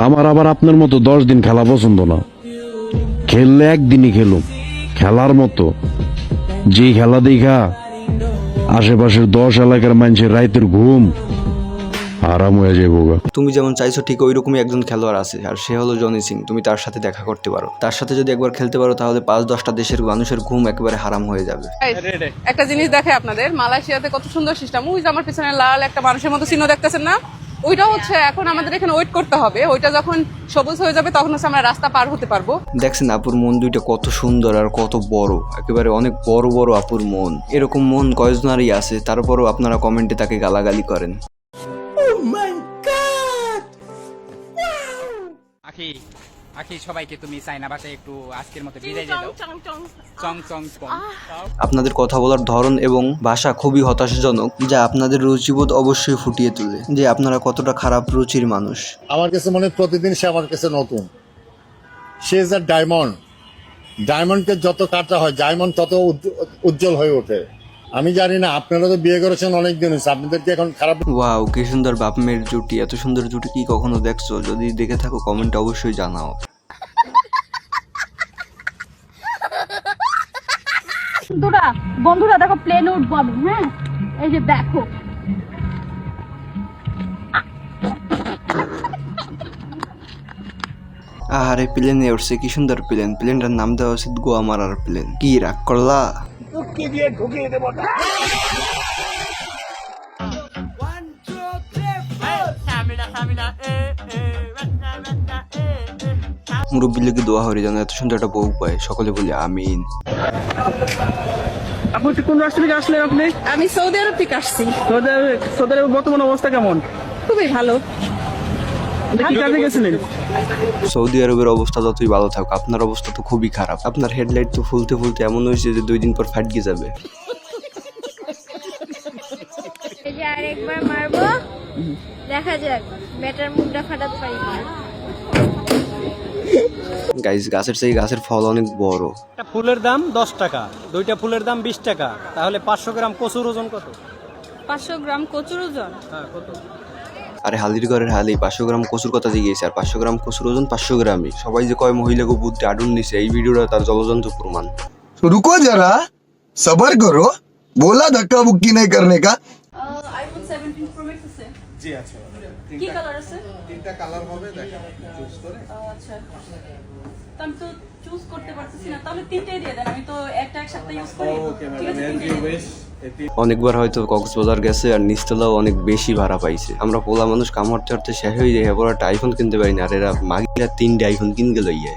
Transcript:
আমার আবার আপনার মতো 10 দিন খেলা পছন্দ না। খেললে একদিনই খেলুম, খেলার মতো। যে খেলা দেখা আশেপাশের 10 এলাকার মানুষের রাইতের ঘুম আরাম হয়ে যাবো গা। তুমি যেমন চাইছো ঠিক ওইরকমই একজন খেলোয়াড় আছে, আর সে হলো জনি সিং। তুমি তার সাথে দেখা করতে পারো। তার সাথে যদি একবার খেলতে পারো তাহলে 5-10টা দেশের মানুষের ঘুম একেবারে হারাম হয়ে যাবে। একটা জিনিস দেখে আপনাদের, মালয়েশিয়াতে কত সুন্দর সিস্টেম। ওই যে আমার পিছনে লাল একটা মানুষের মতো চিহ্ন দেখতেছেন না, ওইটা হচ্ছে এখন আমাদের এখানে ওয়েট করতে হবে। ওইটা যখন সবুজ হয়ে যাবে তখন হচ্ছে আমরা রাস্তা পার হতে পারবো। দেখছেন আপুর মন দুইটা কত সুন্দর আর কত বড়, একেবারে অনেক বড় বড় আপুর মন। এরকম মন কয়েকজনারই আছে, তারপরও আপনারা কমেন্টে তাকে গালাগালি করেন। আখি আখি সবাইকে তুমি চাইনা ভাষায় একটু আজকের মতো বিদায় দিয়ে দাও। চং চং চং। আপনাদের কথা বলার ধরন এবং ভাষা খুবই হতাশাজনক, যা আপনাদের রুচিবোধ অবশ্যই ফুটিয়ে তোলে যে আপনারা কতটা খারাপ রুচির মানুষ। আমার কাছে মনে হয় প্রতিদিন সে আমার কাছে নতুন। সে ইজ আ ডায়মন্ড। ডায়মন্ডকে যত কাটা হয় ডায়মন্ড তত উজ্জ্বল হয়ে ওঠে। আমি জানি না, আপনারা তো বিয়ে করেছেন অনেক দিন হয়েছে, আপনাদেরকে এখন খারাপ। ওয়াও, কি সুন্দর বাপ মেয়ের জুটি। এত সুন্দর জুটি কি কখনো দেখছো? যদি দেখে থাকো কমেন্টে অবশ্যই জানাও। বন্ধুরা দেখো প্লেন উঠবো আমি। হ্যাঁ, এই যে দেখো আরে প্লেনে উঠছে, কি সুন্দর প্লেন। প্লেনটার নাম দেওয়া উচিত গোয়া মারার প্লেন। কি রাগ করলা? মুরব্বী লোকে দোয়া হরি যেন এত সুন্দর একটা বউ পায়। সকলে বলি আমিন। আপনি কোন রাষ্ট্র থেকে আসলেন? আপনি আমি সৌদি আরব থেকে আসছি। সৌদি আরবের বর্তমান অবস্থা কেমন? খুবই ভালো। কি কাজে গেছিলেন? সৌদি আরবের অবস্থা যতই ভালো থাকুক, আপনার অবস্থা তো খুবই খারাপ। আপনার হেডলাইট তো ফুলতে ফুলতে এমন হয়েছে যে 2 দিন পর ফাটকে যাবে। এই যে আরেকবার মারবো, দেখা যাক ব্যাটার মুখটা ফাটাতে পারি না। গাইস, গাছের চেয়ে গাছের ফল অনেক বড়। একটা ফুলের দাম 10 টাকা, 2টা ফুলের দাম 20 টাকা। তাহলে 500 গ্রাম কচুর ওজন কত? 500 গ্রাম কচুর ওজন? হ্যাঁ, কত? আরে হালির ঘরের হালি 500 গ্রাম কচুর কথা জিজ্ঞেস, আর 500 গ্রাম কচুর ওজন 500 গ্রামই। সবাই যে কয় মহিলাকে বুদ্ধি আডুন দিছে, এই ভিডিওটা তার জলজন্ত প্রমাণ। रुको जरा, सबर करो, बोला धक्का बुक्की नहीं करने का। আইফোন 17 প্রো ম্যাক্স আছে? জি আছে। কি কালার আছে? 3টা কালার হবে, দেখেন চুজ করে। আচ্ছা, তো আমি তো চুজ করতে পারতেছি না, তাহলে 3টাই দিয়ে দেন। আমি তো একটা একসাথে ইউজ করি। ঠিক আছে, 3টাই। অনেকবার হয়তো কক্সবাজার গেছে আর নিচতলাও অনেক বেশি ভাড়া পাইছে। আমরা পোলা মানুষ কামড়তে হারতে শেষ হয়ে যায়, এবার একটা আইফোন কিনতে পারি না, আর এরা মাগিরা 3টে আইফোন কিন গেল ইয়ে।